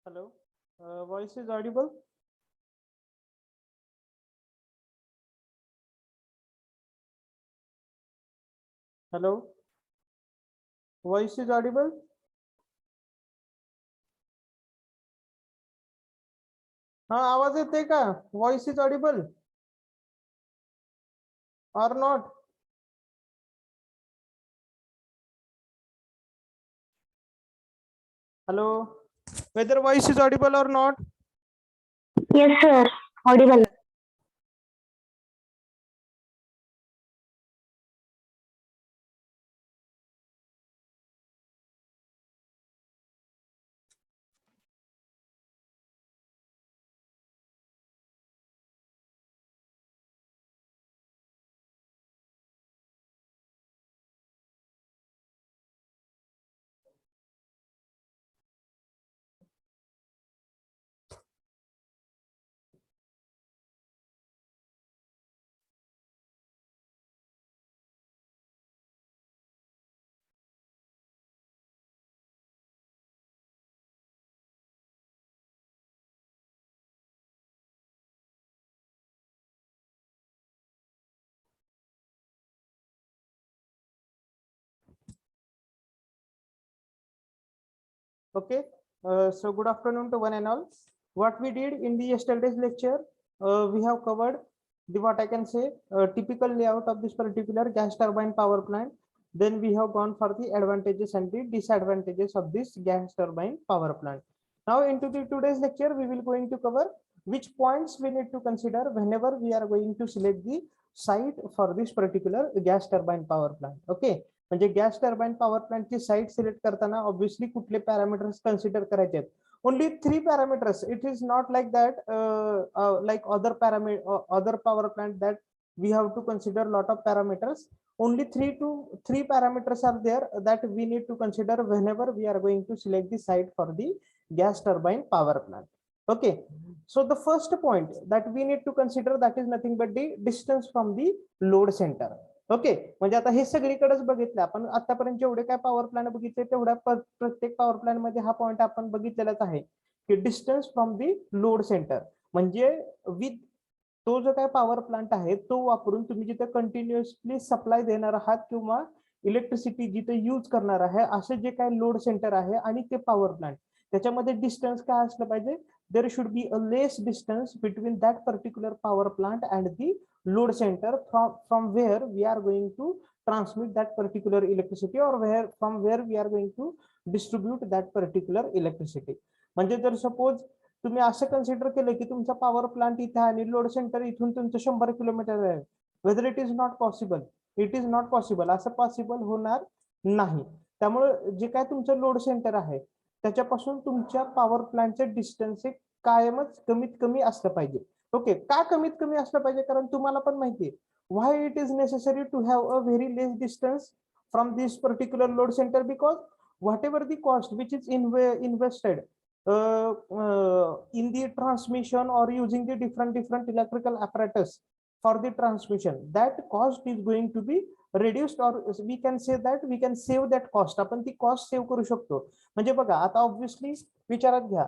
Hello, voice is audible. Hello, voice is audible. हाँ आवाज येते का? Voice is audible or not? Hello, whether voice is audible or not? Yes, sir. Audible. Okay, so good afternoon to one and all. What we did in the yesterday's lecture, we have covered the what I can say typical layout of this particular gas turbine power plant. Then we have gone for the advantages and the disadvantages of this gas turbine power plant. Now into the today's lecture, we will going to cover which points we need to consider whenever we are going to select the site for this particular gas turbine power plant. Okay. म्हणजे gas turbine power प्लांटची site select करताना obviously कुठले parameters consider करायचे आहेत. Only 3 parameters. It is not like that like other power plant that we have to consider lot of parameters. Only 3 parameters are there that we need to consider whenever we are going to select the site for the gas turbine power plant. Okay, so the first point that we need to consider, that is nothing but the distance from the load center. Okay, म्हणजे आता हे सगळीकडेच बघितलं आपण आतापर्यंत जेवढे काय power plant बघितले तेवढ्या प्रत्येक पॉवर प्लांट मध्ये हा पॉइंट आपण बघितलेलाच आहे की distance from the load centre. म्हणजे विथ तो जो काय पॉवर प्लांट आहे तो वापरून तुम्ही जिथे कंटिन्युअसली सप्लाय देणार आहात किंवा इलेक्ट्रिसिटी जिथे यूज करणार आहे असे जे काय लोड सेंटर आहे आणि ते पॉवर प्लांट त्याच्यामध्ये डिस्टन्स काय असलं पाहिजे. देर should be a less distance between that particular power plant and the load center from where we are going to transmit that particular electricity or from where we are going to distribute that particular electricity. म्हणजे जर suppose तुम्ही असं consider केलं की तुमचा power plant इथे आणि load centre इथून तुमचं 100 किलोमीटर आहे, whether it is not possible असं पॉसिबल होणार नाही. त्यामुळे जे काय तुमचं लोड सेंटर आहे त्याच्यापासून तुमच्या पॉवर प्लांटचे डिस्टन्स हे कायमच कमीत कमी असलं पाहिजे. ओके, का कमीत कमी असलं पाहिजे कारण तुम्हाला पण माहिती आहे why it is necessary to have a very less distance from this particular load centre, because whatever the cost which is invested in the transmission or using the different electrical apparatus for the transmission, that cost is going to be reduced, or we can say that we can save that cost. आपण ती cost save करू शकतो. म्हणजे बघा आता obviously विचारात घ्या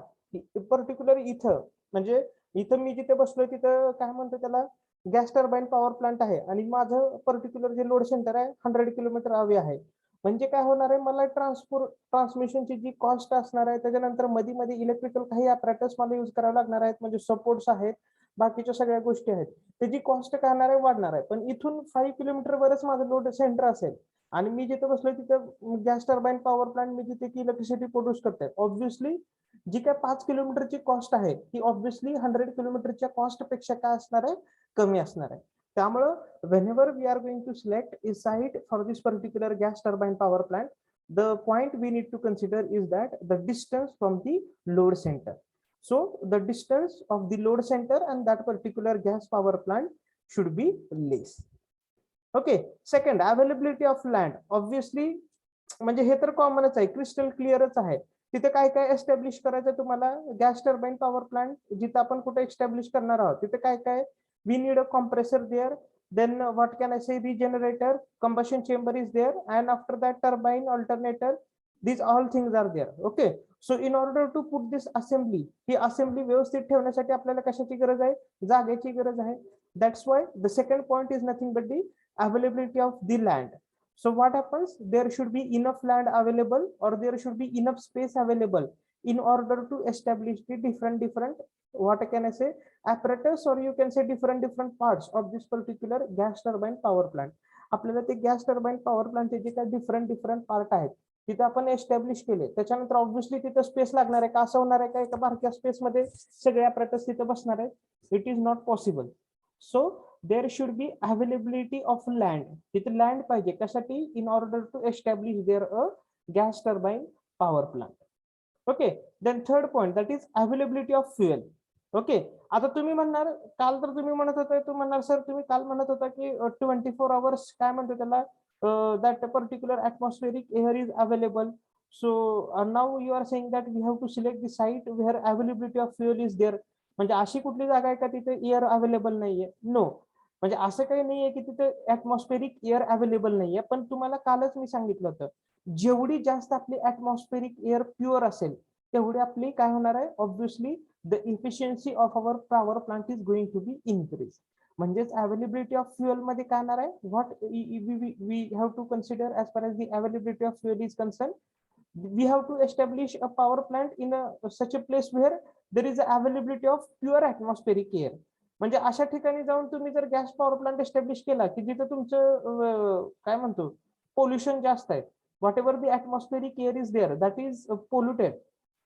particular इथं म्हणजे इथं मी जिथे बसलोय तिथं काय म्हणतो त्याला गॅस टर्बाइन पॉवर प्लांट आहे आणि माझं पर्टिक्युलर जे लोड सेंटर आहे 100 किलोमीटर अवे आहे. म्हणजे काय होणार आहे मला ट्रान्समिशनची जी कॉस्ट असणार आहे त्याच्यानंतर मध्ये इलेक्ट्रिकल काही अपॅरेटस मला यूज करावे लागणार आहेत म्हणजे सपोर्ट्स आहेत. बाकीच्या सगळ्या गोष्टी आहेत, त्याची कॉस्ट काय होणार आहे, वाढणार आहे. पण इथून 5 किलोमीटर वरच माझं लोड सेंटर असेल आणि मी जिथे बसलोय तिथं गॅस टर्बाईन पॉवर प्लांट मी जिथे इलेक्ट्रिसिटी प्रोड्यूस करते, ऑब्व्हियसली जी काय 5 किलोमीटरची कॉस्ट आहे ती ऑब्व्हियसली 100 किलोमीटरच्या कॉस्ट पेक्षा काय असणार आहे, कमी असणार आहे. त्यामुळं whenever we are going to select a site for this particular gas turbine power plant, the point we need to consider is that the distance from the load center. So the distance of the load center and that particular gas power plant should be less. Okay. Second, availability of land. Obviously म्हणजे हे तर कॉमनच आहे, crystal क्लिअरच आहे. तिथे काय काय establish करायचं तुम्हाला, गॅस टर्बाईन पॉवर प्लांट जिथे आपण कुठे एस्टॅब्लिश करणार आहोत तिथे काय काय, we need a compressor there, then what can I say, regenerator, combustion chamber is there, and after that turbine, alternator, these all things are there. Okay, so in order to put this assembly, he assembly व्यवस्थित ठेवण्यासाठी आपल्याला कशाची गरज आहे, जागेची गरज आहे. That's why the second point is nothing but the availability of the land. So what happens, there should be enough land available or there should be enough space available in order to establish the different what can I say, apparatus, or you can say different parts of this particular gas turbine power plant. आपल्याला ते gas turbine power प्लांटचे जे काही different part आहेत तिथे आपण establish केले, त्याच्यानंतर ऑब्व्हियसली तिथे स्पेस लागणार आहे का, असं होणार आहे का एका बारक्या स्पेस मध्ये सगळे apparatus तिथे बसणार आहे, it is not possible. So there should be availability of land, तिथे लँड पाहिजे कशासाठी, in order to establish there a gas turbine power plant. Okay, then third point that is availability of fuel. Okay, आता तुम्ही म्हणणार, काल तर तुम्ही म्हणत होता, तुम्ही म्हणणार सर तुम्ही काल म्हणत होता की 24 आवर्स काय म्हणतो त्याला, that particular atmospheric air is available. So now you are saying that we have to select the site where availability of fuel is there. म्हणजे अशी कुठली जागा आहे का तिथे एअर अवेलेबल नाहीये, नो. म्हणजे असं काही नाहीये की तिथे ॲटमॉस्फेरिक एअर अवेलेबल नाहीये, पण तुम्हाला कालच मी सांगितलं होतं, जेवढी जास्त आपली ॲटमॉस्फेरिक एअर प्युअर असेल तेवढी आपली काय होणार आहे, obviously the efficiency of our power plant is going to be increased. म्हणजेच availability of fuel मध्ये काय येणार आहे, what we have to consider as far as the availability of fuel is concerned, we have to establish a power plant in such a place where there is availability of pure atmospheric air. म्हणजे अशा ठिकाणी जाऊन तुम्ही जर gas power plant establish केला की जिथे तुमचं काय म्हणतो पोल्युशन जास्त आहे, whatever the atmospheric air is there that is polluted.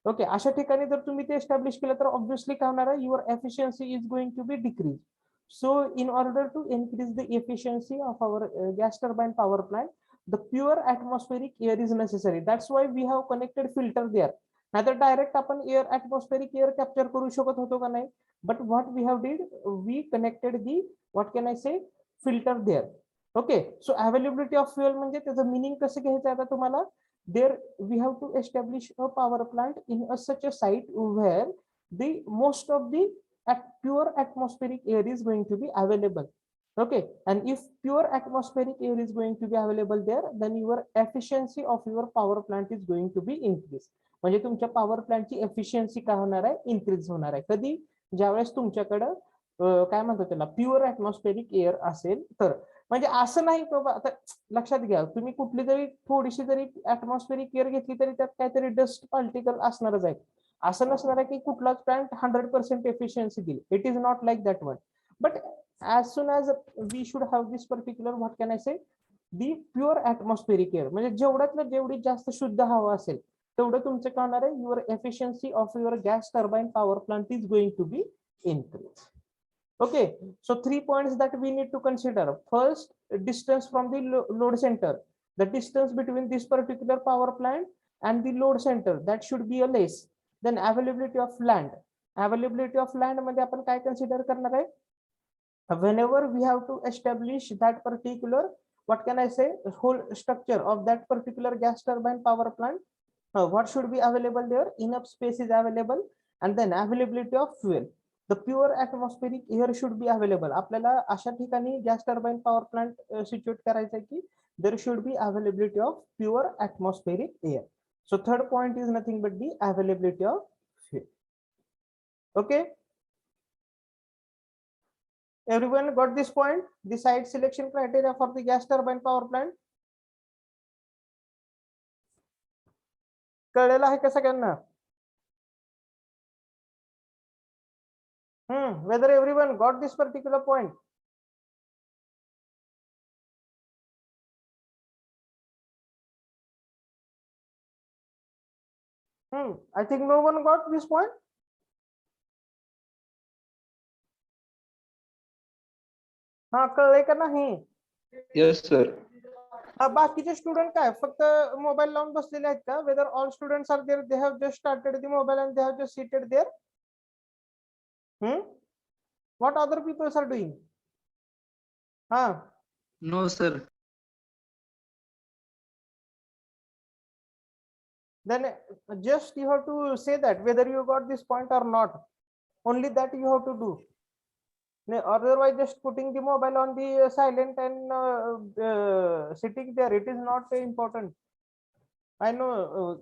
Okay, अशा ठिकाणी जर तुम्ही ते एस्टॅब्लिश केलं तर ऑब्व्हियसली काय होणार आहे, your efficiency is going to be decrease. So in order to increase the efficiency of our gas turbine power plant, the pure atmospheric air is necessary. That's why we have connected filter there. नाहीतर direct आपण air atmospheric air capture करू शकत होतो का नाही, but what we have did, we connected the what can I say filter there. Okay, so availability of fuel म्हणजे त्याचं meaning कसं घ्यायचं आता तुम्हाला, there we have to establish a power plant in such a site where the most of the pure atmospheric air is going to be available. Okay, and if pure atmospheric air is going to be available there, then your efficiency of your power plant is going to be increased. म्हणजे तुमच्या power प्लांटची efficiency काय होणार आहे, increase होणार आहे. कधी, ज्यावेळेस तुमच्याकडं काय म्हणतो त्याला प्युअर ॲटमॉस्फेरिक एअर असेल तर. म्हणजे असं नाही बाबा, आता लक्षात घ्या, तुम्ही कुठली जरी थोडीशी जरी ॲटमॉस्फेरिक एअर घेतली तरी त्यात काहीतरी डस्ट पार्टिकल असणारच आहे. असं नसणार आहे की कुठलाच प्लांट 100% एफिशियन्सी देईल, it is not like that one. But as soon as we should have this particular what can I say, the pure atmospheric air, म्हणजे जेवढ्यातलं जेवढी जास्त शुद्ध हवा असेल तेवढं तुमचं काय होणार आहे, your efficiency of your gas turbine power plant is going to be increase. Okay, so 3 points that we need to consider. First, distance from the load center, the distance between this particular power plant and the load center, that should be a less. Then availability of land, availability of land मध्ये आपण काय consider करणार आहे, whenever we have to establish that particular what can I say whole structure of that particular gas turbine power plant, what should be available there, enough space is available, and then availability of fuel, the pure atmospheric air should be available. आपल्याला अशा ठिकाणी gas turbine power plant सिच्युएट करायचं की there should be availability of pure atmospheric air. So third point is nothing but the availability of fuel. Okay, everyone got this point, the site selection criteria for the gas turbine power plant. कळलेलं आहे का सगळ्यांना? Whether everyone got this particular point? I think no one got this point. हा कळलंय का नाही? Yes, sir. बाकीचे student काय फक्त मोबाईल लावून बसलेले आहेत का? Whether all students are there, they have just started the mobile and they have just seated there. What other people are doing? No, sir. Then just you have to say that whether you got this point or not. Only that you have to do. Otherwise, just putting the mobile on the silent and sitting there, it is not important. I know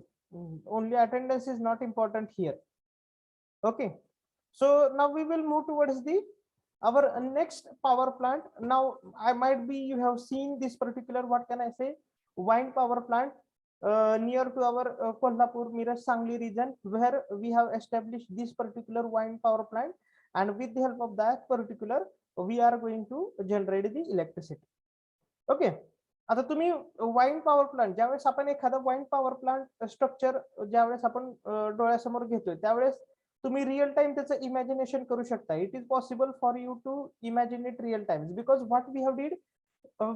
only attendance is not important here. Okay. So now we will move towards the our next power plant. Now I might be you have seen this particular, what can I say, wind power plant near to our Kolhapur, Miraj, Sangli region, where we have established this particular wind power plant, and with the help of that particular we are going to generate the electricity. Okay. आता तुम्ही wine power plant ज्यावेळेस आपण एखादा wine power plant structure ज्यावेळेस आपण डोळ्यासमोर घेतोय त्यावेळेस तुम्ही रिअल टाइम त्याचं इमॅजिनेशन करू शकता. It is possible for you to imagine it real time because what we have did,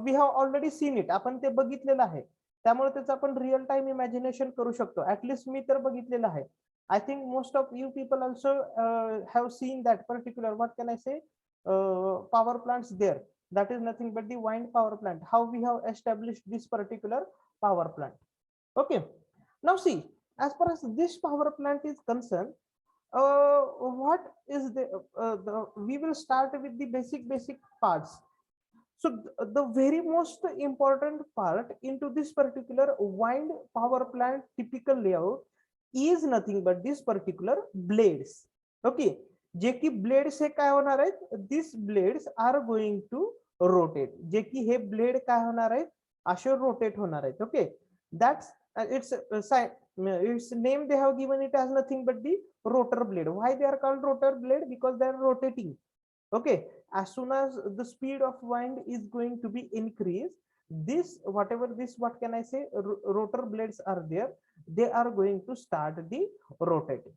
we have already seen it, आपण ते बघितलेलं आहे. त्यामुळे त्याचं आपण रिअल टाइम इमॅजिनेशन करू शकतो. ऍटलीस्ट मी तर बघितलेलं आहे. I think most of you people also have seen that particular, what can I say, power plants there. That is nothing but the wind power plant. How we have established this particular power plant. Okay. Now see, as far as this power plant is concerned, what is we will start with the basic parts. So the very most important part into this particular wind power plant typical layout is nothing but this particular blades. Okay. जे की blades हे काय होणार आहेत, this blades are going to rotate. जे की हे blade काय होणार आहेत, असे रोटेट होणार आहेत. Okay. That's its name they have given it as nothing but the rotor blade. Why they are called rotor blade? Because they are rotating. Okay. As soon as the speed of wind is going to be increased, this whatever this, what can I say, rotor blades are there, they are going to start the rotating.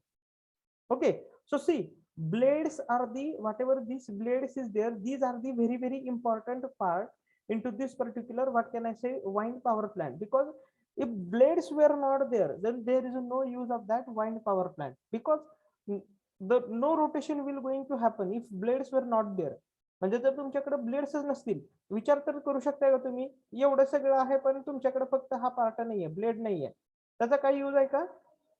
Okay. So see, blades are the, whatever these blades is there, these are the very important part into this particular, what can I say, wind power plant. Because if blades were not there, then there is no use of that wind power plant, because the no rotation will going to happen if blades were not there. म्हणजे जर तुमच्याकडे ब्लेड्सच नसतील, विचार तर करू शकता का तुम्ही, एवढं सगळं आहे पण तुमच्याकडे फक्त हा पार्ट नाहीये, ब्लेड नाहीये, त्याचा काय यूज आहे का?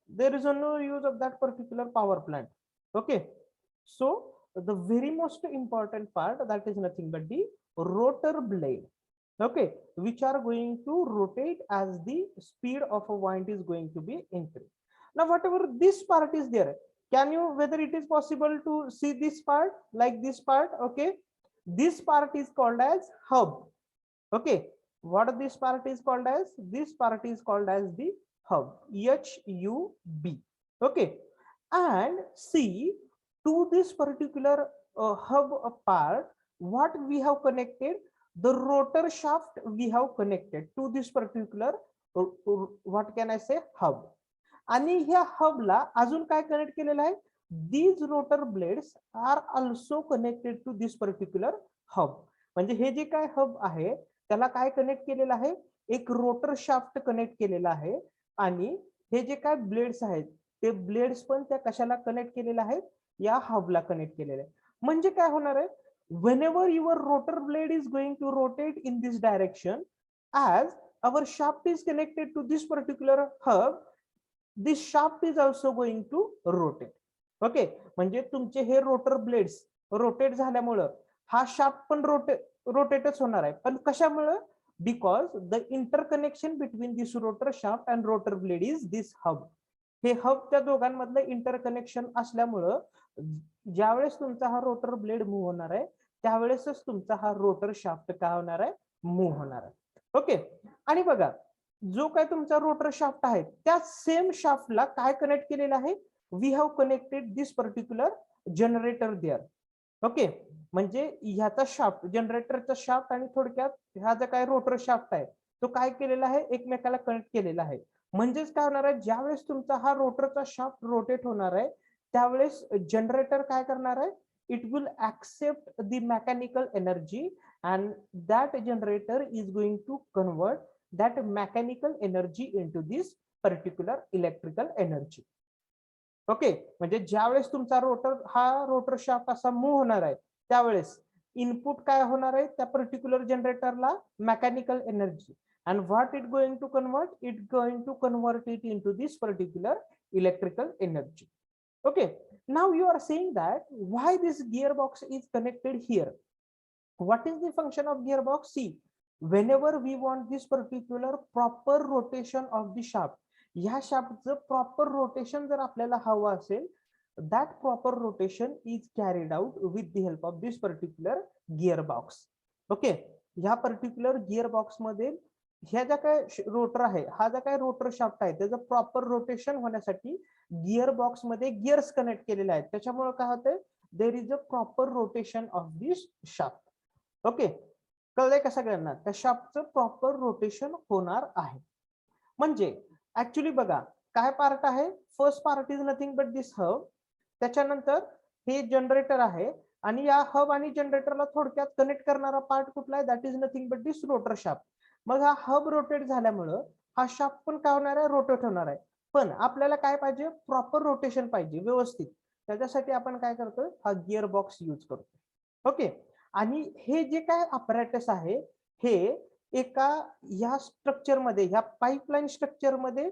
There is no use of that particular power plant. Okay. So the very most important part, that is nothing but the rotor blade. Okay. Which are going to rotate as the speed of a wind is going to be increased. Now whatever this part is there, can you, whether it is possible to see this part, like this part? Okay. This part is called as hub. Okay. What this part is called as? This part is called as the hub. HUB. Okay. And see, to this particular hub part, what we have connected, the rotor shaft we have connected to this particular what can I say, hub. आणि ह्या हबला अजून काय connect केलेलं आहे, these rotor blades are also connected to this particular hub. म्हणजे हे जे काय हब आहे त्याला काय कनेक्ट केलेलं आहे, एक रोटर शाफ्ट कनेक्ट केलेला आहे, आणि हे जे काय ब्लेड्स आहेत ते ब्लेड्स पण त्या कशाला कनेक्ट केलेले आहेत, या हबला कनेक्ट केलेले आहे. म्हणजे काय होणार आहे, whenever your rotor blade is going to rotate in this direction, as our shaft is connected to this particular hub, this shaft is also going to rotate. Okay. म्हणजे तुमचे हे रोटर ब्लेड्स रोटेट झाल्यामुळं हा shaft पण रोटेटच होणार आहे. पण कशामुळे? Because the interconnection between this rotor shaft and rotor blade is this hub. हे हब त्या दोघांमधलं इंटरकनेक्शन असल्यामुळं ज्यावेळेस तुमचा हा रोटर ब्लेड मूव्ह होणार आहे त्यावेळेसच तुमचा हा रोटर शाफ्ट काय होणार आहे, मूव्ह होणार आहे. ओके. आणि बघा, जो काय तुमचा रोटर शाफ्ट आहे त्या सेम शाफ्टला काय कनेक्ट केलेलं आहे, we have connected this particular generator there. Okay, म्हणजे ह्याचा शाफ्ट, जनरेटरचा शाफ्ट आणि थोडक्यात हा जो काय रोटर शाफ्ट आहे तो काय केलेला आहे, एकमेकाला कनेक्ट केलेला आहे. म्हणजेच काय होणार आहे, ज्यावेळेस तुमचा हा रोटरचा शाफ्ट रोटेट होणार आहे त्यावेळेस जनरेटर काय करणार आहे, it will accept the mechanical energy and that generator is going to convert that mechanical energy into this particular electrical energy. Okay, म्हणजे ज्यावेळेस तुमचा रोटर शाफ्ट असा मूव्ह होणार आहे त्यावेळेस इनपुट काय होणार आहे त्या पर्टिक्युलर जनरेटरला, mechanical energy, and what it going to convert, it going to convert it into this particular electrical energy. Okay, now you are saying that why this gearbox is connected here. What is the function of gearbox? See, whenever we want this particular proper rotation of the shaft, ह्या शाफ्टचं proper rotation जर आपल्याला हवं असेल, that proper rotation is carried out with the help of this particular gearbox. Okay, ह्या particular gearbox मध्ये ह्या ज्या काय रोटर आहे, हा जो काय रोटर शाफ्ट आहे त्याचं प्रॉपर रोटेशन होण्यासाठी गिअरबॉक्स मध्ये गिअर्स कनेक्ट केलेले आहेत. त्याच्यामुळे काय होतंय, there is a proper rotation of this shaft. Okay, कळलंय का सगळ्यांना, त्या शाफ्टचं प्रॉपर रोटेशन होणार आहे. म्हणजे ऍक्च्युली बघा काय पार्ट आहे, first part is nothing but this hub, त्याच्यानंतर हे जनरेटर आहे आणि या हब आणि जनरेटरला थोडक्यात कनेक्ट करणारा पार्ट कुठला आहे, that is nothing but this rotor shaft. मग हा हब रोटेट झाल्यामुळं हा शाफ्ट पण काय होणार आहे, रोटेट होणार आहे. पण आपल्याला काय पाहिजे, प्रॉपर रोटेशन पाहिजे व्यवस्थित, त्याच्यासाठी आपण काय करतोय, हा गिअर बॉक्स यूज करतो. ओके, आणि हे जे काय अपॅरेटस आहे हे एका ह्या स्ट्रक्चर मध्ये, ह्या पाईपलाईन स्ट्रक्चर मध्ये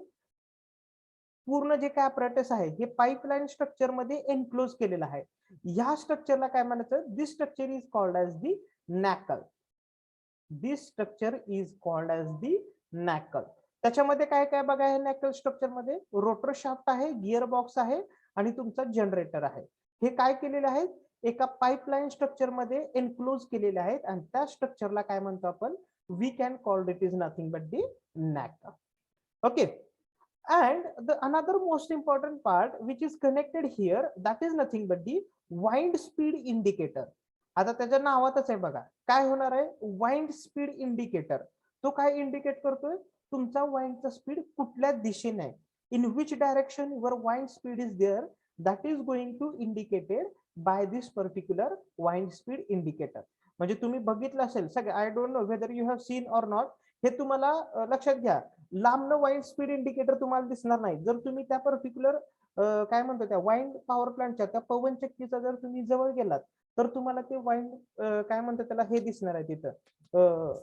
पूर्ण जे काय अपॅरेटस आहे हे पाईपलाईन स्ट्रक्चर मध्ये एनक्लोज केलेलं आहे. ह्या स्ट्रक्चरला काय म्हणायचं, this structure is called as the knuckle. This structure is called as the knuckle. त्याच्यामध्ये काय काय बघा, हे नॅकल स्ट्रक्चर मध्ये रोटर शाफ्ट आहे, गिअर बॉक्स आहे आणि तुमचा जनरेटर आहे. हे काय केलेले आहेत, एका पाईपलाईन स्ट्रक्चर मध्ये एनक्लोज केलेले आहेत आणि त्या स्ट्रक्चरला काय म्हणतो आपण, we can call it is nothing but the nacelle. Okay, and the another most important part which is connected here, that is nothing but the wind speed indicator. आता त्याच्या नावातच आहे बघा काय होणार आहे, वाइंड स्पीड इंडिकेटर. तो काय इंडिकेट करतोय, तुमचा वाइंडचा स्पीड कुठल्या दिशेने आहे, in which direction your wind speed is there, that is going to indicated by this particular wind speed indicator. म्हणजे तुम्ही बघितलं असेल सगळं, I don't know whether you have seen or not, हे तुम्हाला लक्षात घ्या, लांबनं वाइंड स्पीड इंडिकेटर तुम्हाला दिसणार नाही. जर तुम्ही त्या पर्टिक्युलर काय म्हणतो त्या वाइंड पॉवर प्लांटच्या त्या पवन चक्कीचा जर तुम्ही जवळ गेलात तर तुम्हाला ते वाइंड काय म्हणतात त्याला हे दिसणार आहे, तिथं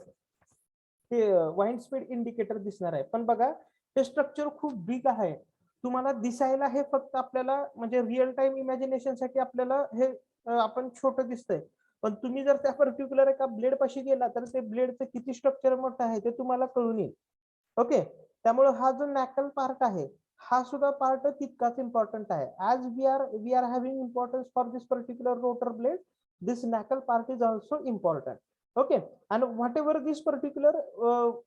ते वाइंड स्पीड इंडिकेटर दिसणार आहे. पण बघा ते स्ट्रक्चर खूप बिग आहे, तुम्हाला दिसायला हे फक्त आपल्याला म्हणजे रिअल टाइम इमॅजिनेशन साठी आपल्याला हे आपण छोटं दिसतंय. पण तुम्ही जर त्या पर्टिक्युलर एका ब्लेड पाशी गेला तर ते ब्लेडचं किती स्ट्रक्चर मोठं आहे ते तुम्हाला कळून येईल. ओके, त्यामुळे हा जो नॅकल पार्ट आहे हा सुद्धा पार्ट तितकाच इम्पॉर्टंट आहे. As we are having importance for this particular rotor blade, this nacelle part is also important. Okay, and whatever this particular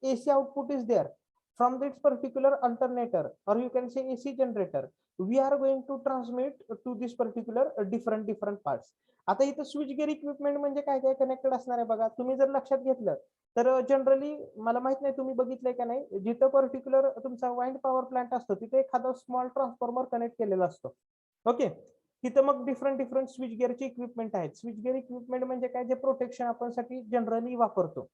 AC output is there from this particular alternator or you can say AC generator, we are going to transmit to this particular different parts. आता इथं switch gear equipment म्हणजे काय काय connected असणार आहे बघा. तुम्ही जर लक्षात घेतलं तर जनरली मला माहित नाही तुम्ही बघितलंय का नाही, जिथं पर्टिक्युलर तुमचा वाइंड पॉवर प्लांट असतो तिथे एखादा स्मॉल ट्रान्सफॉर्मर कनेक्ट केलेला असतो. ओके, तिथं मग डिफरंट स्विच गिअरचे इक्विपमेंट आहेत. स्विच गिअर इक्विपमेंट म्हणजे काय, जे प्रोटेक्शन आपण साठी जनरली वापरतो.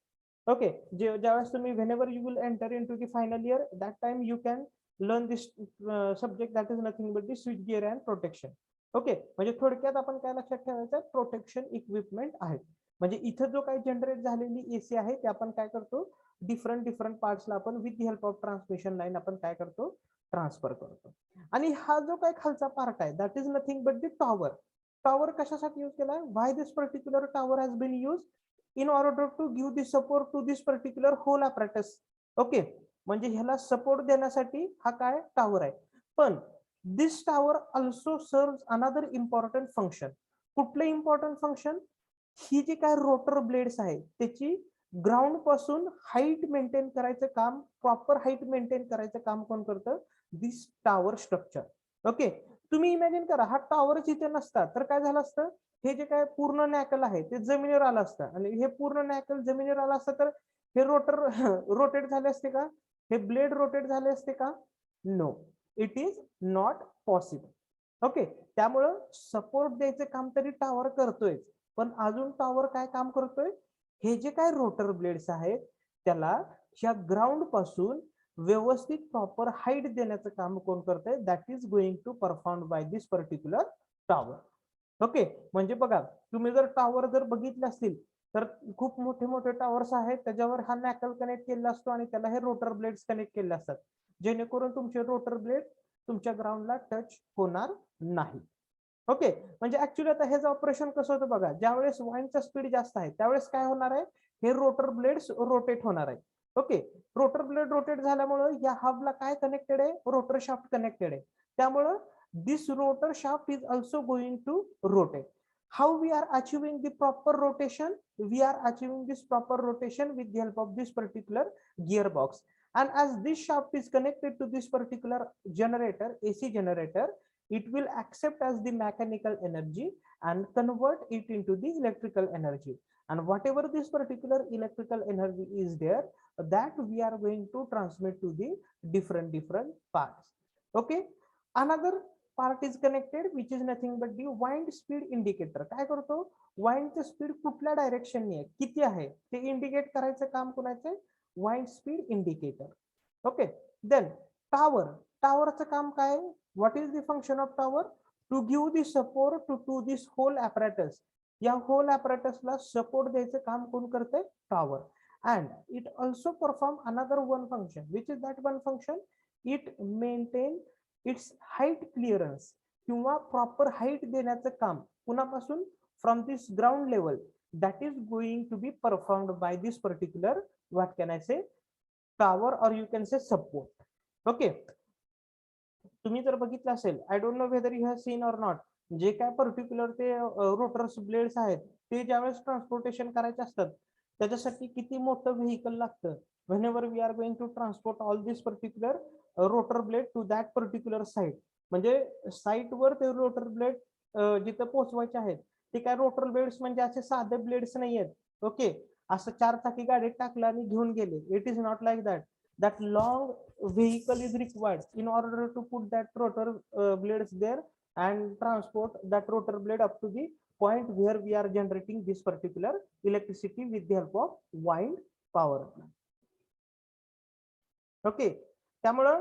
ओके, जे ज्यावेळेस तुम्ही whenever you will enter into the final year, that time you can learn this subject, that is nothing but the switch gear and protection. Okay, म्हणजे थोडक्यात आपण काय लक्षात ठेवायचं, प्रोटेक्शन इक्विपमेंट आहेत. म्हणजे इथं जो काही जनरेट झालेली एसी आहे ते आपण काय करतो, डिफरंट पार्ट्सला आपण with the help of transmission line आपण काय करतो, ट्रान्सफर करतो. आणि हा जो काही खालचा पार्ट आहे that is nothing but the tower. Tower कशासाठी यूज केलाय, why this particular tower has been use, in order to give the support to this particular whole apparatus. Okay, म्हणजे ह्याला सपोर्ट देण्यासाठी हा काय टॉवर आहे. पण this tower also serves another important function. कुठलं इम्पॉर्टंट फंक्शन, ही जी काय रोटर ब्लेड्स आहे त्याची ग्राउंड पासून हाईट मेंटेन करायचं काम, प्रॉपर हाईट मेंटेन करायचं काम कोण करतं, दिस टॉवर स्ट्रक्चर. ओके, तुम्ही इमॅजिन करा, हा टॉवरच इथे नसता तर काय झालं असतं, हे जे काय पूर्ण नॅकल आहे ते जमिनीवर आलं असतं, आणि हे पूर्ण नॅकल जमिनीवर आलं असतं तर हे रोटर रोटेट झाले असते का, हे ब्लेड रोटेट झाले असते का? No, it is not possible. Okay, त्यामुळं सपोर्ट द्यायचं काम तरी टॉवर करतोय, पण अजून टॉवर काय काम करतोय, हे जे काय रोटर ब्लेड्स आहेत त्याला ह्या ग्राउंड पासून व्यवस्थित प्रॉपर हाईट देण्याचं काम कोण करतंय, that is going to perform by this particular tower. Okay, म्हणजे बघा, तुम्ही जर टॉवर जर बघितले असतील तर खूप मोठे मोठे टॉवर्स आहेत त्याच्यावर हा नॅकल कनेक्ट केलेला असतो आणि त्याला हे रोटर ब्लेड्स कनेक्ट केले असतात, जेणेकरून तुमचे रोटर ब्लेड तुमच्या ग्राउंडला टच होणार नाही. ओके, म्हणजे ऍक्च्युली आता हेच ऑपरेशन कसं होतं बघा, ज्यावेळेस वाइंडचा स्पीड जास्त आहे त्यावेळेस काय होणार आहे, हे रोटर ब्लेड्स रोटेट होणार आहे. ओके, रोटर ब्लेड रोटेट झाल्यामुळे या हबला काय कनेक्टेड आहे, रोटर शाफ्ट कनेक्टेड आहे, त्यामुळे this rotor shaft is also going to rotate. How we are achieving the proper rotation? We are achieving this proper rotation with the help of this particular gearbox. And as this shaft is connected to this particular generator, AC generator, it will accept as the mechanical energy and convert it into the electrical energy. And whatever this particular electrical energy is there, that we are going to transmit to the different parts. Okay, another part is connected which is nothing but the wind speed indicator. काय करतो, वाइंडचं speed कुठल्या डायरेक्शनने आहे, किती आहे ते indicate करायचं काम कोणाचं, wind speed indicator. Okay, then tower, टॉवरचं काम काय, what is the function of tower, to give the support to this whole apparatus. या होल ॲपरेटसला सपोर्ट द्यायचं काम कोण करते, tower. And it also perform another one function, which is that one function, it maintain its height clearance, किंवा proper height देण्याचं काम कुणापासून, from this ground level, that is going to be performed bye this particular, what can I say, tower, or you can say support. Okay, तुम्ही जर बघितलं असेल, I don't know whether you have seen or not, जे काय particular ते rotors blades आहेत ते ज्यावेळेस ट्रान्सपोर्टेशन करायचे असतात त्याच्यासाठी किती मोठं व्हेकल लागतं. whenever we are going to transport all this particular rotor blade to that particular site, म्हणजे साइट वर ते रोटर ब्लेड जिथं पोहोचवायचे आहेत ते काय रोटर ब्लेड्स म्हणजे असे साधे ब्लेड्स नाही आहेत. ओके, असं 4 चाकी गाडीत टाकलं आणि घेऊन गेले, it is not like that. that long vehicle is required in order to put that rotor blades there and transport that rotor blade up to the point where we are generating this particular electricity with the help of wind power plant. Okay, त्यामुळं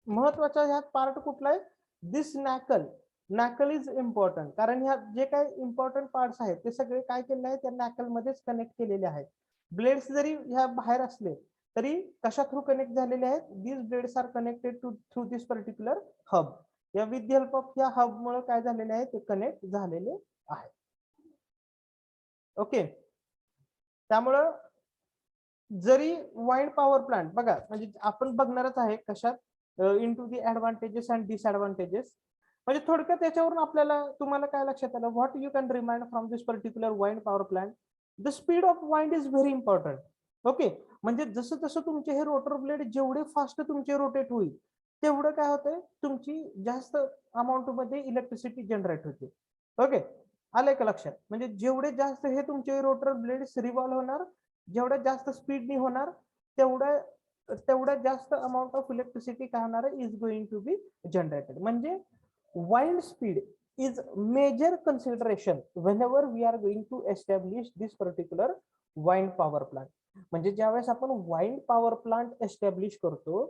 महत्वाचा ह्यात part कुठला आहे, दिस knuckle. Knuckle is important, कारण ह्या जे काही important parts आहेत ते सगळे काय केले आहे, त्या नॅकल मध्येच कनेक्ट केलेले आहेत. ब्लेड्स जरी ह्या बाहेर असले तरी कशा थ्रू कनेक्ट झालेले आहेत, this blades are connected to through this particular hub. या विथ द हेल्प ऑफ या हब मुळे काय झालेले आहे, ते कनेक्ट झालेले आहे. ओके, त्यामुळं जरी वाइंड पॉवर प्लांट बघा, म्हणजे आपण बघणारच आहे कशात, into the advantages and disadvantages. म्हणजे थोडक्यात याच्यावरून आपल्याला तुम्हाला काय लक्षात आलं, what you can remind from this particular wind power plant, the speed of wind is very important. Okay, म्हणजे जसं जसं तुमचे हे रोटर ब्लेड जेवढे फास्ट तुमचे रोटेट होईल तेवढं काय होतंय, तुमची जास्त अमाऊंट मध्ये इलेक्ट्रिसिटी जनरेट होते. ओके, आलंय का लक्षात, म्हणजे जेवढे जास्त हे तुमचे रोटर ब्लेड्स रिव्हॉल्व होणार, जेवढ्या जास्त स्पीडनी होणार तेवढ्या जास्त अमाऊंट ऑफ इलेक्ट्रिसिटी काय होणार आहे, is going to be generated. म्हणजे wind speed is major consideration whenever we are going to establish this particular wind power plant. म्हणजे ज्यावेळेस आपण वाइंड पॉवर प्लांट एस्टॅब्लिश करतो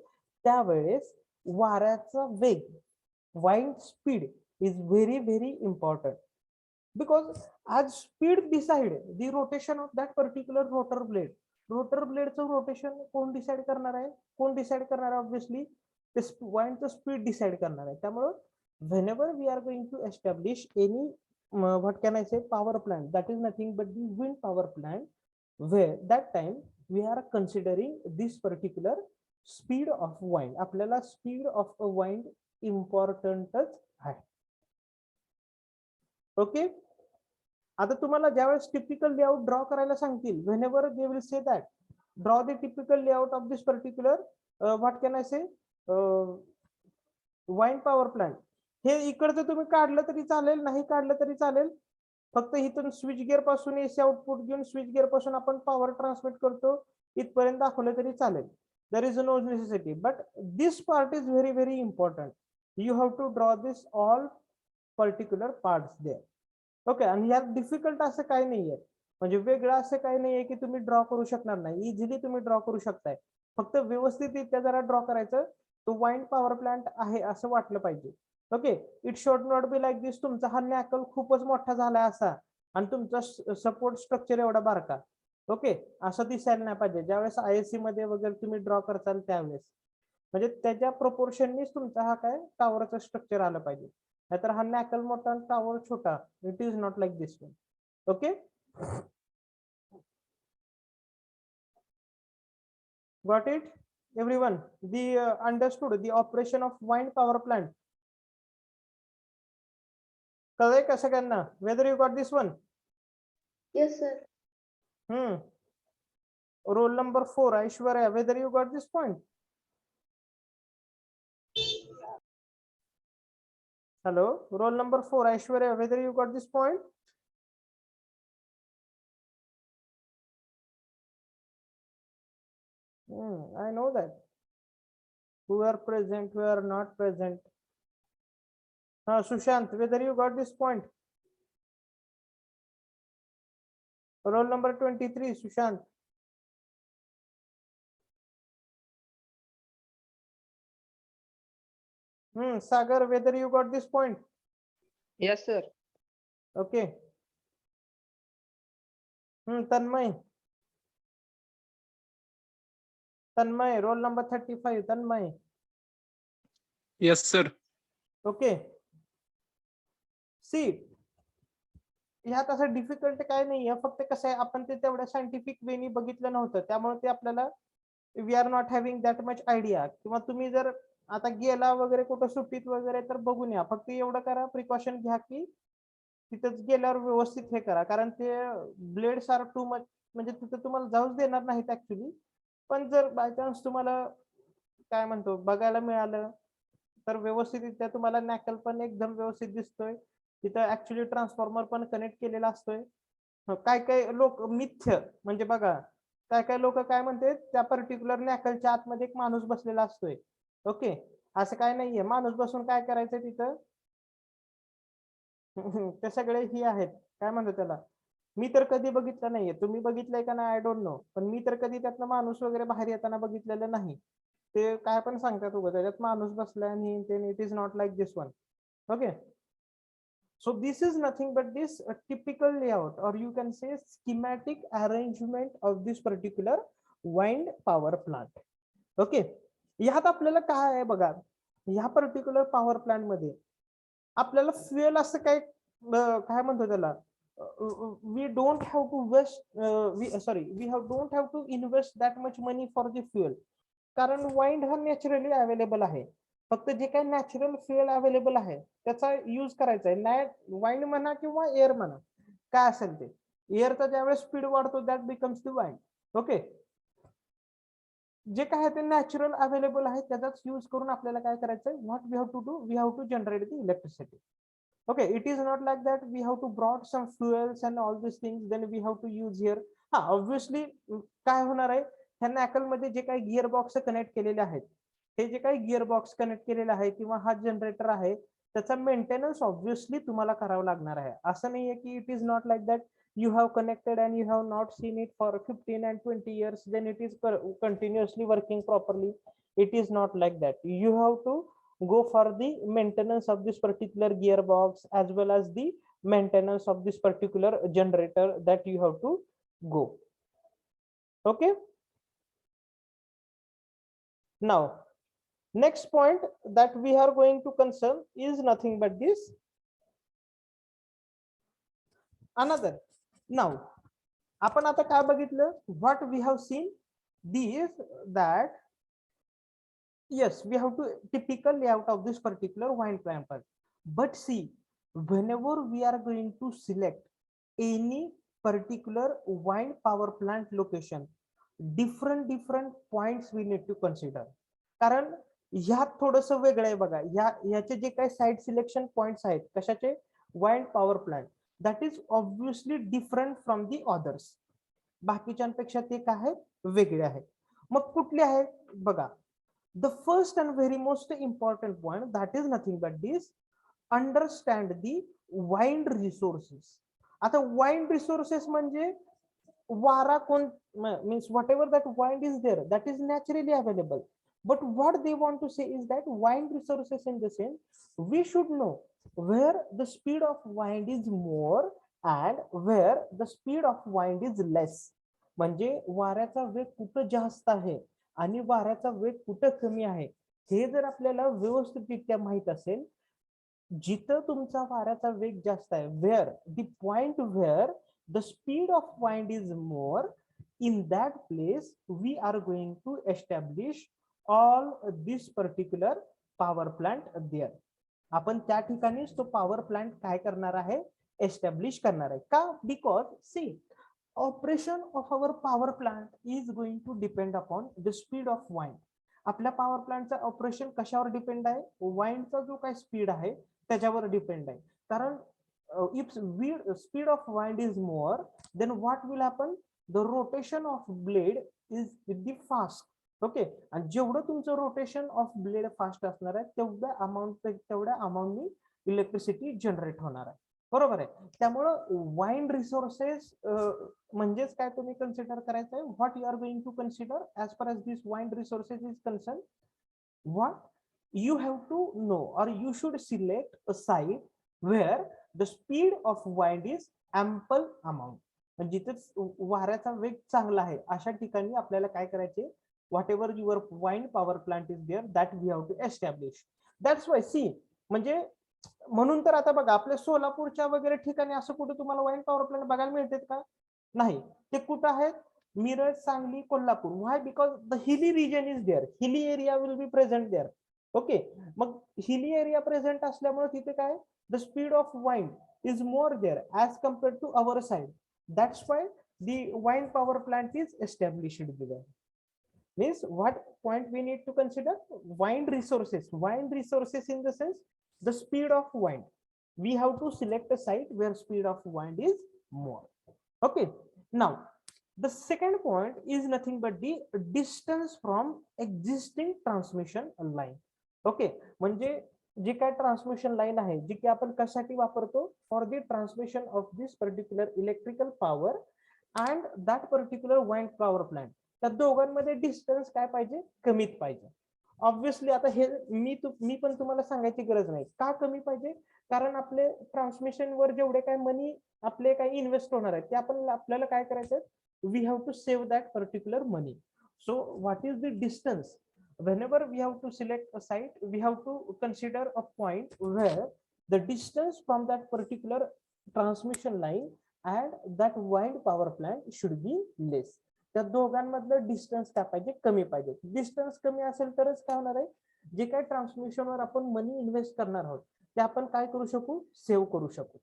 त्यावेळेस वाऱ्याचा वेग, wind speed is very very important, because आज speed decide the rotation of that particular rotor blade. Rotor ब्लेडचं rotation कोण डिसाइड करणार आहे, कोण डिसाइड करणार आहे, ऑब्विसली ते वाइंडचं स्पीड डिसाइड करणार आहे. त्यामुळे whenever we are going to establish any what can I say, power plant, that is nothing but the wind power plant, where that time we are considering this particular speed of wind. आपल्याला speed of a wind important आहे. Okay, आता तुम्हाला ज्यावेळेस typical layout draw करायला सांगतील, whenever they will say that draw the typical layout of this particular what can I say, wine power plant हे इकडचं तुम्ही काढलं तरी चालेल, नाही काढलं तरी चालेल. फक्त इथून स्विच गिअर पासून एसी आउटपुट घेऊन स्विच गिअर पासून आपण पॉवर ट्रान्समिट करतो, इथपर्यंत दाखवलं तरी चालेल. There is no necessity, but this part is very very important. You have to draw this all particular parts there. Okay, आणि यात डिफिकल्ट असं काही नाहीये, म्हणजे वेगळं असं काही नाहीये की तुम्ही ड्रॉ करू शकणार नाही. इझिली तुम्ही ड्रॉ करू शकताय. फक्त व्यवस्थितरित्या जरा ड्रॉ करायचं. तो वाईन पॉवर प्लांट आहे असं वाटलं पाहिजे. Okay, it should not be like this. तुमचा हा नॅकल खूपच मोठा झाला असा आणि तुमचा सपोर्ट स्ट्रक्चर एवढा बारका. ओके, असं दिसायला नाही पाहिजे. ज्यावेळेस आयएससी मध्ये वगैरे तुम्ही ड्रॉ करताल त्यावेळेस म्हणजे त्याच्या प्रोपोर्शननीच तुमचा हा काय टावरचं स्ट्रक्चर आलं पाहिजे. नाहीतर हा नॅकल मोठा टावर छोटा. It is not like this one. Okay, got it everyone? The understood the operation of wind power plant. कळलंय का सगळ्यांना? Whether you got this one? Yes, sir. Roll number 4, Aishwarya, whether you got this point? Hello, roll number 4, Aishwarya, whether you got this point? I know that. Who are present, who are not present. Sushant, whether you got this point? Roll number 23, Sushant. Sagar, whether you got this point? Yes, sir. Okay. Tanmay. Tanmay, roll number 35, Tanmay. Yes, sir. Okay, see ह्यात असं difficult काय नाहीये. फक्त कसं आहे, आपण ते तेवढ्या सायंटिफिक वेनी बघितलं नव्हतं, त्यामुळे ते आपल्याला we are not having that much idea. किंवा तुम्ही जर आता गेला वगैरे कुठं सुट्टीत वगैरे तर बघून या. फक्त एवढं करा, प्रिकॉशन घ्या की तिथंच गेल्यावर व्यवस्थित हे करा, कारण ते ब्लेड्स आर टू मच, म्हणजे तिथं तुम्हाला जाऊच देणार नाहीत ऍक्च्युली. पण जर बाय चान्स तुम्हाला काय म्हणतो बघायला मिळालं तर व्यवस्थितरित्या तुम्हाला नॅकल पण एकदम व्यवस्थित दिसतोय. तिथं ऍक्च्युली ट्रान्सफॉर्मर पण कनेक्ट केलेला असतोय. काय काय लोक मिथ्य म्हणजे बघा, काय काय लोक काय म्हणते त्या पर्टिक्युलर नॅकलच्या आतमध्ये एक माणूस बसलेला असतोय. ओके, असं काय नाहीये. माणूस बसून काय करायचं तिथं ते सगळे ही आहेत, काय म्हणतो त्याला, मी तर कधी बघितलं नाहीये. तुम्ही बघितलंय का नाही आय डोंट नो, पण मी तर कधी त्यातनं माणूस वगैरे बाहेर येताना बघितलेलं नाही. ते काय पण सांगतात उभं त्याच्यात माणूस बसलाय आणि ते it is not like this one. Okay, so this is nothing but this typical layout, or you can say schematic arrangement of this particular wind power plant. Okay, ह्यात आपल्याला काय आहे बघा, ह्या पर्टिक्युलर पॉवर प्लांट मध्ये आपल्याला fuel असं काय म्हणतो त्याला, we don't have to waste don't have to invest that much money for the fuel. कारण वाइंड हा नॅचरली अवेलेबल आहे. फक्त जे काही नॅचरल फ्युएल अवेलेबल आहे त्याचा यूज करायचा आहे. नाही वाइंड म्हणा किंवा एअर म्हणा, काय असेल ते. एअरचा ज्यावेळेस स्पीड वाढतो that becomes the wind. Okay, जे काय आहे ते नॅचरल अवेलेबल आहे त्याचाच यूज करून आपल्याला काय करायचं, what we have to do, we have to generate the electricity. Okay, it is not like that we have to brought some fuels and all these things then we have to use here. Obviously काय होणार आहे, ह्या knuckle मध्ये जे काही gear box connect केलेले आहेत, हे जे काही गिअर बॉक्स कनेक्ट केलेला आहे किंवा हा जनरेटर आहे त्याचा मेंटेनन्स ऑब्व्हियसली तुम्हाला करावं लागणार आहे. असं नाहीये की it is not like that you have connected and you have not seen it for 15 and 20 years then it is continuously working properly. It is not like that. You have to go for the maintenance of this particular gearbox as well as the maintenance of this particular generator that you have to go. Okay, now next point that we are going to concern is nothing but this another. Now आपण आता काय बघितलं, what we have seen this that yes we have to typical layout of this particular wind plant. But see, whenever we are going to select any particular wind power plant location, different points we need to consider. कारण ह्यात थोडस वेगळं आहे बघा. ह्याचे जे काही side selection points आहेत कशाचे, wind power plant, that is obviously different from the others. बाकीच्यांपेक्षा ते काय आहेत, वेगळे आहेत. मग कुठले आहेत बघा. The first and very most important point that is nothing but this, understand the wind resources. आता वाइंड रिसोर्सेस म्हणजे वारा कोण, means whatever that wind is there that is naturally available. But what they want to say is that wind resources in the sense, we should know where the speed of wind is more and where the speed of wind is less. म्हणजे वाऱ्याचा वेग कुठं जास्त आहे आणि वाऱ्याचा वेग कुठं कमी आहे हे जर आपल्याला व्यवस्थितरित्या माहित असेल, जिथं तुमचा वाऱ्याचा वेग जास्त आहे, where the point where the speed of wind is more, in that place we are going to establish all this particular power plant there. आपण त्या ठिकाणीच तो पॉवर प्लांट काय करणार आहे, एस्टॅब्लिश करणार आहे. का? Because see, operation of our power plant is going to depend upon the speed of wind. आपल्या पॉवर प्लांटचं ऑपरेशन कशावर डिपेंड आहे, वाइंडचा जो काय स्पीड आहे त्याच्यावर डिपेंड आहे. कारण if speed of wind is more, then what will happen, the rotation of blade is with the fast. Okay, आणि जेवढं तुमचं रोटेशन ऑफ ब्लेड फास्ट असणार आहे तेवढ्या अमाऊंटनी इलेक्ट्रिसिटी जनरेट होणार आहे. बरोबर आहे. त्यामुळं वाइंड रिसोर्सेस म्हणजेच काय तुम्ही कन्सिडर करायचं आहे, what you are going to consider as per as this wind resources is concern, what you have to know or you should select a site where the speed of wind is ample amount. जिथे वाऱ्याचा वेग चांगला आहे अशा ठिकाणी आपल्याला काय करायचे, whatever your wind power plant is there that we have to establish. That's why see, म्हणजे म्हणून तर आता बघा आपल्या सोलापूरच्या वगैरे ठिकाणी असं कुठे तुम्हाला वाइंड पॉवर प्लांट बघायला मिळतात का? नाही. ते कुठं आहेत, Miraj, Sangli, Kolhapur. Why? Because the hilly region is there, hilly area will be present there. Okay, मग हिली एरिया प्रेझेंट असल्यामुळे तिथे काय, the speed of wind is more there as compared to our side. That's why the wind power plant is established there. Means what point we need to consider, wind resources. Wind resources in the sense the speed of wind. We have to select a site where speed of wind is more. Okay. Now the second point is nothing but the distance from existing transmission line. Okay, म्हणजे जी काय transmission line आहे जी की आपण कशासाठी वापरतो, for the transmission of this particular electrical power and that particular wind power plant. त्या दोघांमध्ये distance काय पाहिजे, कमीत पाहिजे. ऑब्विसली आता हे मी पण तुम्हाला सांगायची गरज नाही. का कमी पाहिजे, कारण आपले ट्रान्समिशन वर जेवढे काय मनी आपले काय इन्व्हेस्ट होणार आहे ते आपल्याला काय करायचं, we have to save that particular money. So what is the distance, whenever we have to select a site, we have to consider a point where the distance from that particular transmission line and that wind power plant should be less. त्या दोघांमधलं distance काय पाहिजे, कमी पाहिजे. Distance कमी असेल तरच काय होणार आहे, जे काय ट्रान्समिशनवर आपण मनी इन्व्हेस्ट करणार आहोत ते आपण काय करू शकू, सेव्ह करू शकू.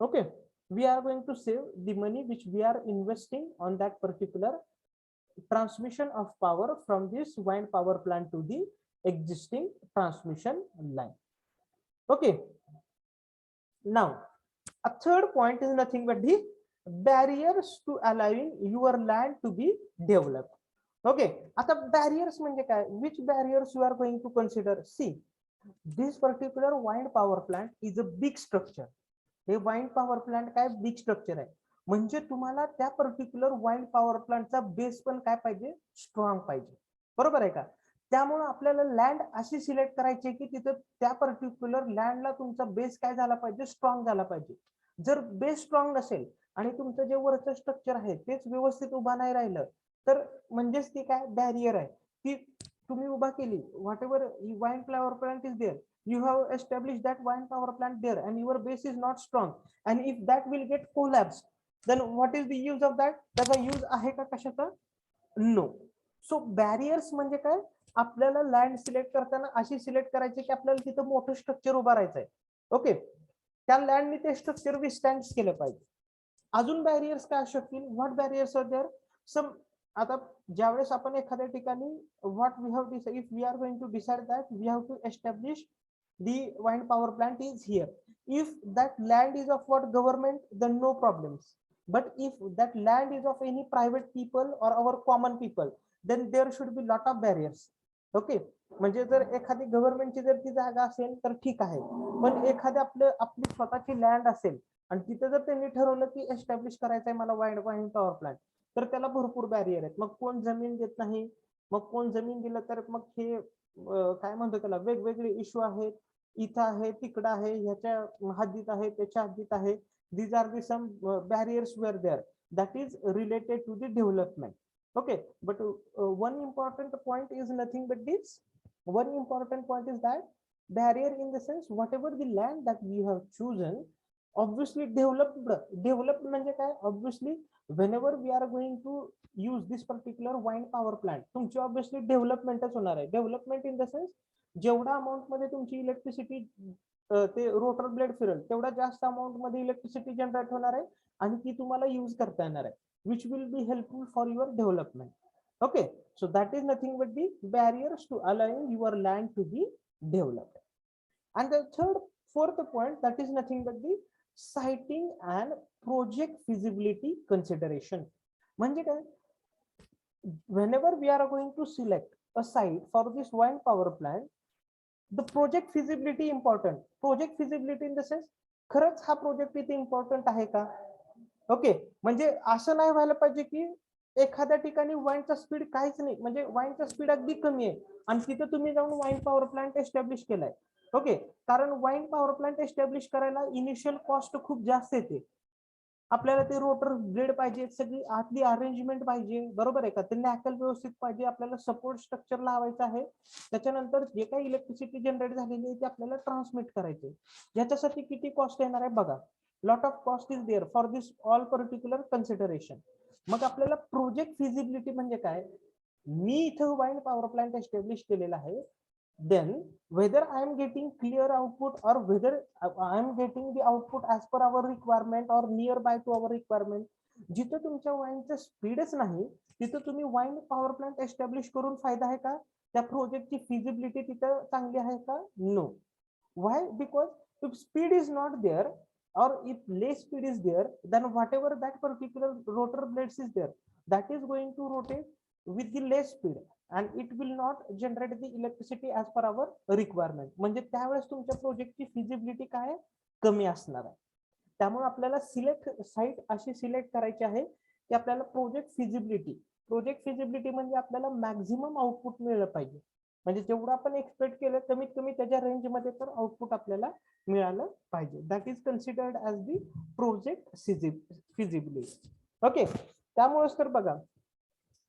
Okay, we are going to save the money which we are investing on that particular transmission of power from this wind power plant to the existing transmission line. Okay, now a third point is nothing but the barriers to allowing your land to be developed. Okay, आता barriers म्हणजे काय, which barriers you are going to consider. See, this particular wind power plant is a big structure. हे wind power plant काय, big structure आहे. म्हणजे तुम्हाला त्या particular wind power प्लांटचा base पण काय पाहिजे, स्ट्रॉंग पाहिजे. बरोबर आहे का? त्यामुळे आपल्याला लँड अशी सिलेक्ट करायची की तिथे त्या पर्टिक्युलर लँडला तुमचा बेस काय झाला पाहिजे, स्ट्रॉंग झाला पाहिजे. जर बेस स्ट्रॉंग नसेल आणि तुमचं जे वरचं स्ट्रक्चर आहे तेच व्यवस्थित उभा नाही राहिलं तर म्हणजेच ती काय बॅरियर आहे ती तुम्ही उभा केली. Whatever wind power plant is there, you have established that wind power plant there and your base is not strong, and if that will get collapsed, then what is the use of that? त्याचा use आहे का कशाचा, no. So barriers म्हणजे काय, आपल्याला land select करताना अशी select करायची की आपल्याला तिथं मोठं स्ट्रक्चर उभा राहायचं आहे. ओके, त्या लँडने ते स्ट्रक्चर विस्टँड केलं पाहिजे. अजून बॅरियर्स काय असू शकतील, what barriers are there, some आता ज्यावेळेस आपण एखाद्या ठिकाणी what we have decide, if we are going to decide that we have to establish the wind power plant is here. If that land is of what government, then no problems. But if that land is of any private people or our common people, then there should be lot of barriers. Okay, म्हणजे जर एखादी गव्हर्नमेंटची जर ती जागा असेल तर ठीक आहे, पण एखाद्या आपली स्वतःची लँड असेल आणि तिथे जर त्यांनी ठरवलं की एस्टॅब्लिश करायचं आहे मला वाईड पॉवर प्लांट, तर त्याला भरपूर बॅरियर आहेत. मग कोण जमीन देत नाही, मग कोण जमीन दिलं तर मग हे काय म्हणतो त्याला वेगवेगळे इश्यू आहेत. इथं आहे, तिकडं आहे, ह्याच्या हद्दीत आहे, त्याच्या हद्दीत आहे. These are the some barriers were there that is related to the development. Okay, but one important point is nothing but this. One important point is that barrier in the sense whatever the land that we have chosen, obviously developed म्हणजे काय, obviously whenever we are going to use this particular wind power plant, तुमची obviously डेव्हलपमेंटच होणार आहे. Development in the sense जेवढा amount मध्ये तुमची electricity ते rotor blade फिरेल तेवढा जास्त अमाऊंट मध्ये इलेक्ट्रिसिटी जनरेट होणार आहे आणि ती तुम्हाला यूज करता येणार आहे, which will be helpful for your development. Okay, so that is nothing but the barriers to allowing your land to be developed. And the fourth point, that is nothing but the siting and project feasibility consideration. म्हणजे काय, whenever we are going to select a site for this wind power plant, the project feasibility important. Project feasibility in the sense खरंच हा project इथे important आहे का. Okay, म्हणजे असं नाही व्हायला पाहिजे की एखाद्या ठिकाणी वाईनचा स्पीड काहीच नाही, म्हणजे वाईनचा स्पीड अगदी कमी आहे आणि तिथे तुम्ही जाऊन वाईन पॉवर प्लांट एस्टॅब्लिश केलाय. ओके, कारण वाईन पॉवर प्लांट एस्टॅब्लिश करायला इनिशियल कॉस्ट खूप जास्त येते. आपल्याला ते रोटर ब्लेड पाहिजे, सगळी आतली अरेंजमेंट पाहिजे, बरोबर आहे का, ते नॅकल व्यवस्थित पाहिजे, आपल्याला सपोर्ट स्ट्रक्चर लावायचं आहे. त्याच्यानंतर जे काही इलेक्ट्रिसिटी जनरेट झालेली आहे ते आपल्याला ट्रान्समिट करायचे. याच्यासाठी किती कॉस्ट येणार आहे बघा. Lot of cost is there for this all particular consideration. मग आपल्याला प्रोजेक्ट फिजिबिलिटी म्हणजे काय, मी इथं वाईन पॉवर प्लांट एस्टॅब्लिश केलेला आहे, then whether I am getting clear output or whether I am getting the output as per our requirement or nearby to our requirement. जिथं तुमच्या वाईनचं स्पीडच नाही तिथं तुम्ही वाईन पॉवर प्लांट एस्टॅब्लिश करून फायदा आहे का, त्या प्रोजेक्टची फिजिबिलिटी तिथं चांगली आहे का, no. Why, because if speed is not there or if less speed is there, then whatever that particular rotor blades is there, that is going to rotate with the less speed and it will not generate the electricity as per our requirement. म्हणजे त्यावेळेस तुमच्या प्रोजेक्टची feasibility काय कमी असणार आहे. त्यामुळे आपल्याला सिलेक्ट साइट अशी सिलेक्ट करायची आहे की आपल्याला प्रोजेक्ट फिजिबिलिटी म्हणजे आपल्याला मॅक्झिमम आउटपुट मिळलं पाहिजे. म्हणजे जेवढं आपण एक्सपेक्ट केलं कमीत कमी त्याच्या रेंज मध्ये तर आउटपुट आपल्याला मिळालं पाहिजे. That is considered as the project feasibility. Okay, त्यामुळेच तर बघा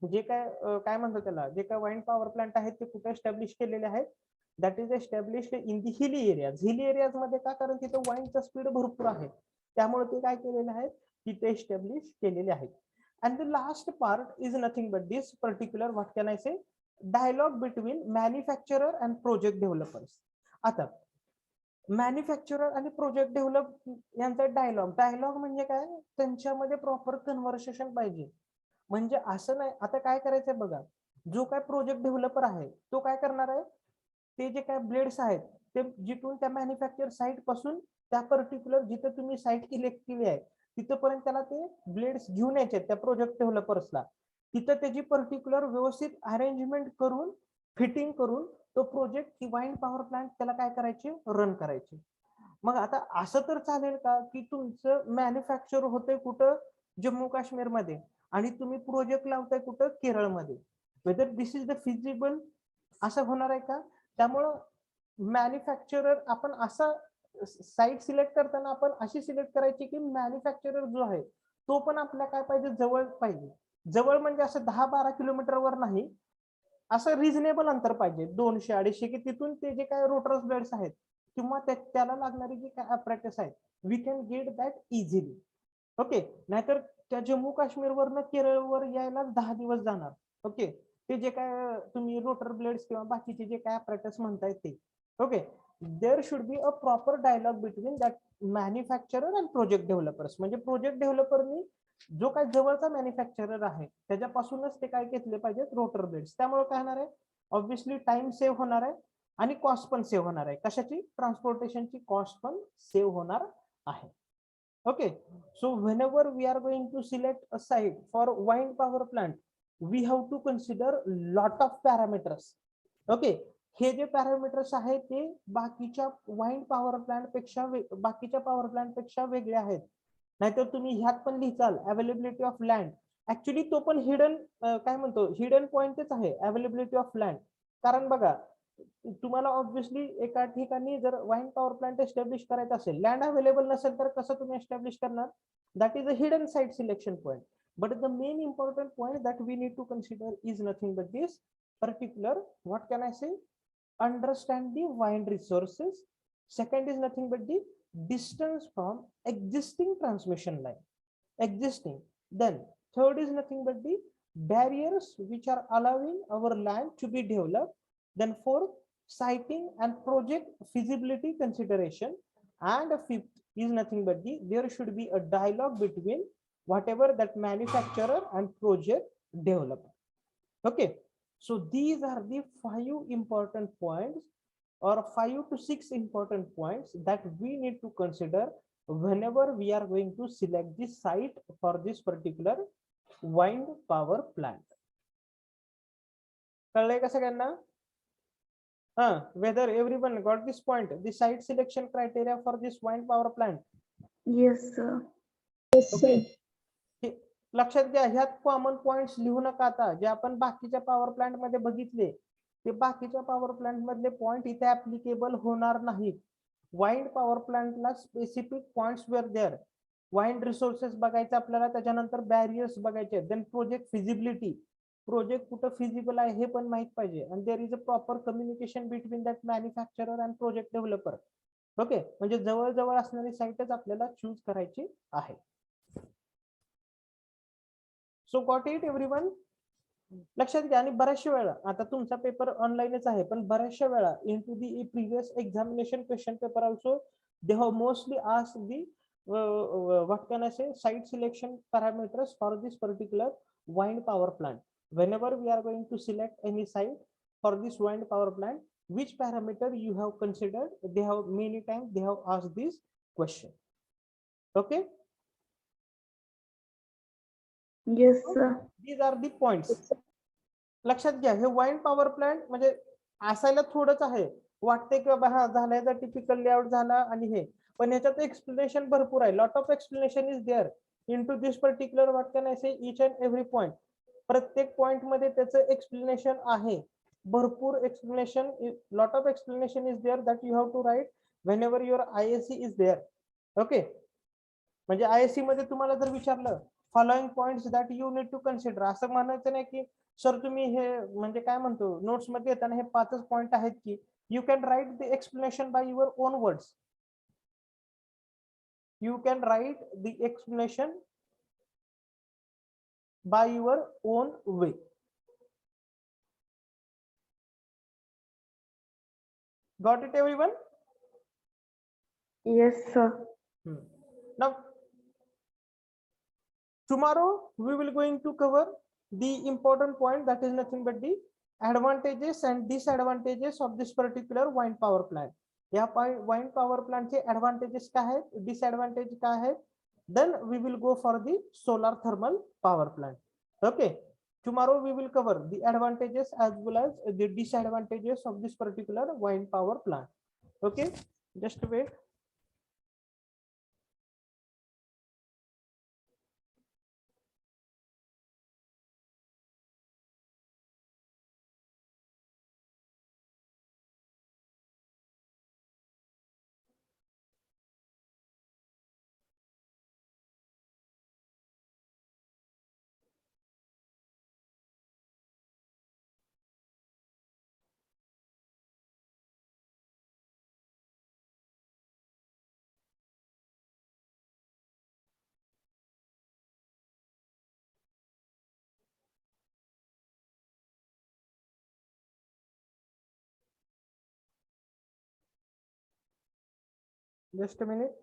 जे काय म्हणतात त्याला, जे काय वाईन पॉवर प्लांट आहेत ते कुठे एस्टॅब्लिश केलेले आहेत, that is established in the hilly areas. Hilly areas मध्ये का, कारण तिथे वाईनचा स्पीड भरपूर आहे, त्यामुळे ते काय केलेले आहेत तिथे एस्टॅब्लिश केलेले आहेत. And the last part is nothing but this particular what can I say, dialogue between manufacturer and project developers. आता मॅन्युफॅक्चरर आणि प्रोजेक्ट डेव्हलप यांचा डायलॉग म्हणजे काय, त्यांच्यामध्ये प्रॉपर कन्व्हर्सेशन पाहिजे. म्हणजे असं नाही, आता काय करायचंय बघा, जो काय प्रोजेक्ट डेव्हलपर आहे तो काय करणार आहे, ते जे काय ब्लेड्स आहेत ते जिथून त्या मॅन्युफॅक्चर साईट पासून त्या पर्टिक्युलर जिथे तुम्ही साईट इलेक्ट केली आहे तिथपर्यंत त्याला ते ब्लेड्स घेऊन यायचे त्या प्रोजेक्ट डेव्हलपर्सला. तिथं त्याची पर्टिक्युलर व्यवस्थित अरेंजमेंट करून फिटिंग करून तो प्रोजेक्ट की वाईन पॉवर प्लांट त्याला काय करायचे, रन करायचे. मग आता असं तर चालेल का की तुमचं मॅन्युफॅक्चर होतंय कुठं, जम्मू काश्मीर मध्ये, आणि तुम्ही प्रोजेक्ट लावताय कुठं, केरळमध्ये. Whether this is the feasible, असं होणार आहे का. त्यामुळं मॅन्युफॅक्चरर आपण असा साईट सिलेक्ट करताना आपण अशी सिलेक्ट करायची की मॅन्युफॅक्चरर जो आहे तो पण आपल्या काय पाहिजे, जवळ पाहिजे. जवळ म्हणजे असं 10-12 किलोमीटरवर नाही, असं रिझनेबल अंतर पाहिजे, 200-250 की तिथून ते जे काय रोटर्स ब्लेड्स आहेत किंवा त्याला लागणारी जे काय ॲपरेटस आहेत we can get that easily. Okay, नाहीतर त्या जम्मू काश्मीरवरनं केरळवर यायला 10 दिवस जाणार. ओके, ते जे काय तुम्ही रोटर ब्लेड्स किंवा बाकीचे जे काय ॲपरेटस म्हणताय ते. Okay, there should be a proper dialogue between that manufacturer and project developers. म्हणजे प्रोजेक्ट डेव्हलपरनी जो काही जवळचा मॅन्युफॅक्चरर आहे त्याच्यापासूनच ते काय घेतले पाहिजेत, रोटर ब्लेड्स. त्यामुळे काय होणार आहे, ऑब्व्हियसली टाइम सेव्ह होणार आहे आणि कॉस्ट पण सेव्ह होणार आहे. कशाची, ट्रान्सपोर्टेशनची कॉस्ट पण सेव्ह होणार आहे. Okay, so whenever we are going to select a site for wind power plant, we have to consider lot of parameters. Okay, हे जे पॅरामीटर्स आहेत ते बाकीच्या वाइंड पॉवर प्लांट पेक्षा बाकीच्या पॉवर प्लांट पेक्षा वेगळे आहेत. नाहीतर तुम्ही ह्यात पण लिहिचाल अवेलेबिलिटी ऑफ लँड, ऍक्च्युली तो पण हिडन काय म्हणतो, हिडन पॉइंटच आहे अवेलेबिलिटी ऑफ लँड. कारण बघा, तुम्हाला ऑब्व्हियसली एका ठिकाणी जर वाइंड पॉवर प्लांट एस्टॅब्लिश करायचा असेल, लँड अवेलेबल नसेल तर कसं तुम्ही एस्टॅब्लिश करणार, that is a hidden site selection point. But the main important point that we need to consider is nothing but this particular, what can I say, understand the wind resources. Second is nothing but the distance from existing transmission line, existing. Then third is nothing but the barriers which are allowing our land to be developed. Then fourth, siting and project feasibility consideration. And fifth is nothing but the, there should be a dialogue between whatever that manufacturer and project developer. Okay, so these are the 5 important points or 5 to 6 important points that we need to consider whenever we are going to select the site for this particular wind power plant. कळलंय का सगळ्यांना? Whether everyone got this point, the site selection criteria for this wind power plant. Yes, sir. Okay. लक्षात घ्या, ह्यात common points लिहू नका. आता जे आपण बाकीच्या पॉवर प्लांट मध्ये बघितले ते बाकीच्या पॉवर प्लांट मधले पॉइंट इथे ऍप्लिकेबल होणार नाहीत. वाइंड पॉवर प्लांटला specific points were there. Wind resources बघायचे आपल्याला, त्याच्यानंतर बॅरियर्स बघायचे, देन प्रोजेक्ट फिजिबिलिटी, प्रोजेक्ट कुठं फिजिबल आहे हे पण माहित पाहिजे. आणि there is a proper communication between that manufacturer and project developer. Okay, म्हणजे जवळ असणारी साईटच आपल्याला चूज करायची आहे. So got it everyone? लक्षात घ्या. आणि बऱ्याचशा वेळा, आता तुमचा पेपर ऑनलाईनच आहे, पण बऱ्याचशा वेळा into the previous examination question paper also they have mostly asked the what can I say, site selection parameters for this particular wind power plant. Whenever we are going to select any site for this wind power plant, which parameter you have considered, they have many times they have asked this question. Okay, Yes, sir. these are the points. लक्षात घ्या, हे wind power plant म्हणजे असायला थोडंच आहे, वाटते की बाबा हा झालाय तर टिपिकल लेआउट झाला आणि हे, पण ह्याच्यात एक्सप्लेनेशन भरपूर आहे. Lot of explanation is there into this particular, what can I say, each and every point. प्रत्येक पॉइंट मध्ये त्याचं एक्सप्लेनेशन आहे, भरपूर explanation. Lot of explanation is there that you have to write whenever your ISC is there. Okay, म्हणजे ISC मध्ये तुम्हाला जर विचारलं following points that you need to consider, असं म्हणायचं नाही की सर तुम्ही हे म्हणजे काय म्हणतो नोट्स मध्ये येताना हे 5च पॉइंट आहेत की. You can write the explanation by your on words. You can write the explanation by your own way. Got it everyone? Yes, sir. Now tomorrow we will going to cover the important point, that is nothing but the advantages and disadvantages of this particular wind power plant. या wind power plant चे advantages काय आहेत, disadvantage काय आहेत. Then we will go for the solar thermal power plant. Okay, tomorrow we will cover the advantages as well as the disadvantages of this particular wind power plant. Okay, just wait. Just a minute.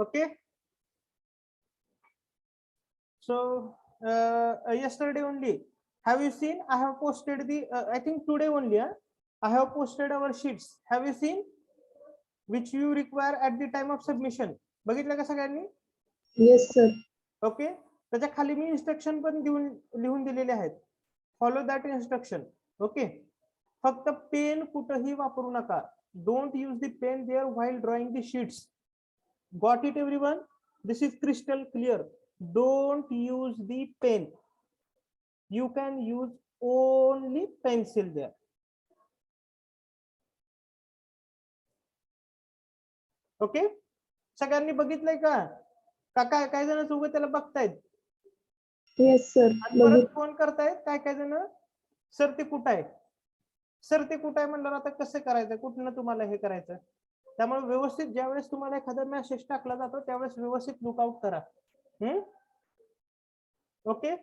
Okay. So yesterday only, have you seen? I have posted the. I think today only. I have posted our sheets. Have you seen? Which you require at the time of submission. बघितलं का सगळ्यांनी? Yes, sir. Okay. त्याच्या खाली मी instruction पण लिहून दिलेले आहेत. Follow that instruction. ओके. फक्त पेन कुठेही वापरू नका. Don't use the pen there while drawing the sheets. Got it everyone? This is crystal clear. Don't use the pen. You can use only pencil there. Okay. सगळ्यांनी बघितलंय का? काय काय जण उगाच त्याला बघतायत. Yes, sir. परत फोन करतायत काय जण, सर ते कुठं आहे, सर ते कुठं आहे म्हणलं. आता कसं करायचं, कुठनं तुम्हाला हे करायचं. त्यामुळे व्यवस्थित ज्यावेळेस तुम्हाला एखादा मेसेज टाकला जातो त्यावेळेस व्यवस्थित लुकआउट करा. ओके.